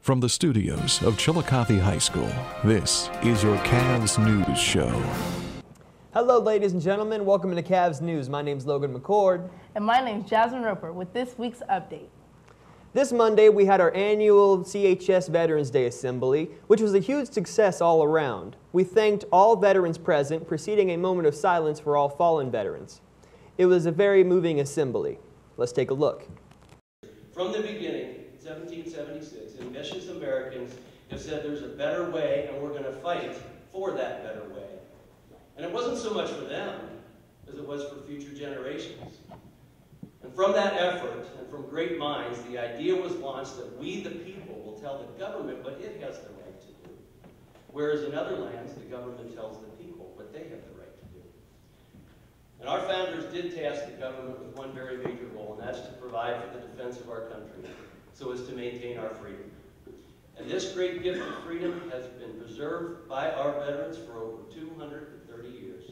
From the studios of Chillicothe High School, this is your Cavs News Show. Hello, ladies and gentlemen. Welcome to Cavs News. My name's Logan McCord. And my name's Jasmine Roper with this week's update. This Monday, we had our annual CHS Veterans Day Assembly, which was a huge success all around. We thanked all veterans present, preceding a moment of silence for all fallen veterans. It was a very moving assembly. Let's take a look. From the beginning, 1776, ambitious Americans have said there's a better way and we're going to fight for that better way. And it wasn't so much for them as it was for future generations. And from that effort and from great minds, the idea was launched that we, the people, will tell the government what it has the right to do. Whereas in other lands, the government tells the people what they have the right to do. And our founders did task the government with one very major role, and that's to provide for the defense of our country, so as to maintain our freedom. And this great gift of freedom has been preserved by our veterans for over 230 years.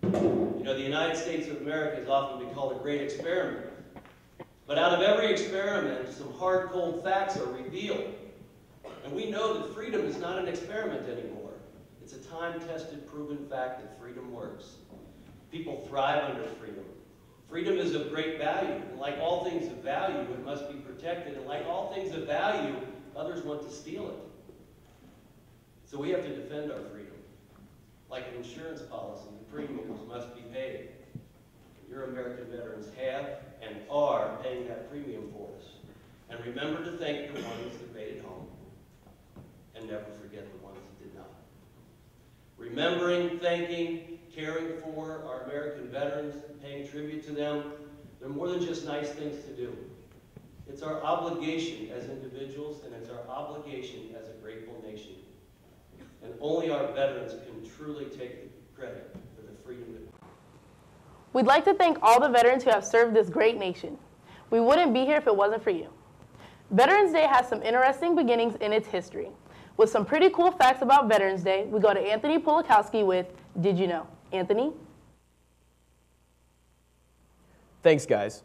You know, the United States of America has often been called a great experiment. But out of every experiment, some hard, cold facts are revealed. And we know that freedom is not an experiment anymore. It's a time-tested, proven fact that freedom works. People thrive under freedom. Freedom is of great value. And like all things of value, it must be protected. And like all things of value, others want to steal it. So we have to defend our freedom. Like an insurance policy, the premiums must be paid. Your American veterans have and are paying that premium for us. And remember to thank the ones that made it home, and never forget the ones that did not. Remembering, thanking, caring for our American veterans, paying tribute to them, they're more than just nice things to do. It's our obligation as individuals, and it's our obligation as a grateful nation. And only our veterans can truly take the credit for the freedom that We'd like to thank all the veterans who have served this great nation. We wouldn't be here if it wasn't for you. Veterans Day has some interesting beginnings in its history. With some pretty cool facts about Veterans Day, we go to Anthony Polakowski with Did You Know? Anthony? Thanks, guys.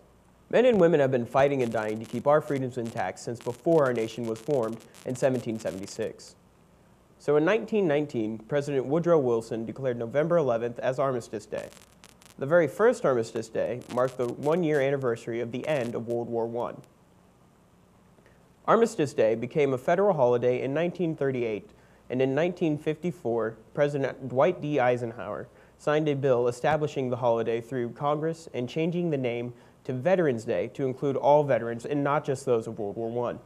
Men and women have been fighting and dying to keep our freedoms intact since before our nation was formed in 1776. So in 1919, President Woodrow Wilson declared November 11th as Armistice Day. The very first Armistice Day marked the one-year anniversary of the end of World War I. Armistice Day became a federal holiday in 1938, and in 1954, President Dwight D. Eisenhower signed a bill establishing the holiday through Congress and changing the name to Veterans Day to include all veterans and not just those of World War I.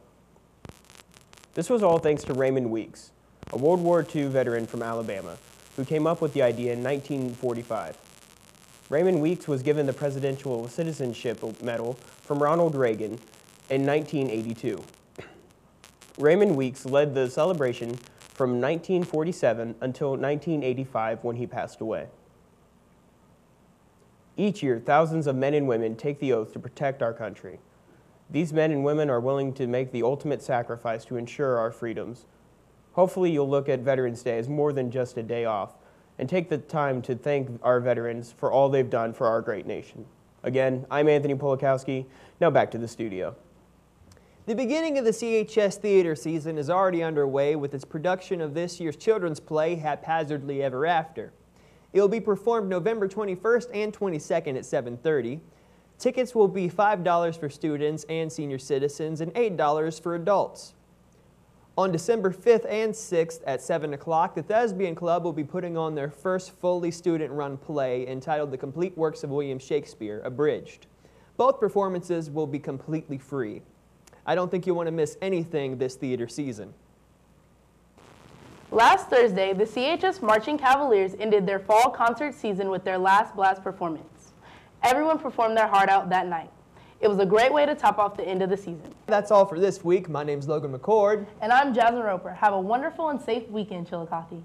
This was all thanks to Raymond Weeks, a World War II veteran from Alabama, who came up with the idea in 1945. Raymond Weeks was given the Presidential Citizenship Medal from Ronald Reagan in 1982. Raymond Weeks led the celebration from 1947 until 1985 when he passed away. Each year, thousands of men and women take the oath to protect our country. These men and women are willing to make the ultimate sacrifice to ensure our freedoms. Hopefully you'll look at Veterans Day as more than just a day off and take the time to thank our veterans for all they've done for our great nation. Again, I'm Anthony Polakowski. Now back to the studio. The beginning of the CHS theater season is already underway with its production of this year's children's play, Haphazardly Ever After. It will be performed November 21st and 22nd at 7:30. Tickets will be $5 for students and senior citizens and $8 for adults. On December 5th and 6th at 7 o'clock, the Thespian Club will be putting on their first fully student-run play entitled The Complete Works of William Shakespeare, Abridged. Both performances will be completely free. I don't think you want to miss anything this theater season. Last Thursday, the CHS Marching Cavaliers ended their fall concert season with their last blast performance. Everyone performed their heart out that night. It was a great way to top off the end of the season. That's all for this week. My name's Logan McCord. And I'm Jasmine Roper. Have a wonderful and safe weekend, Chillicothe.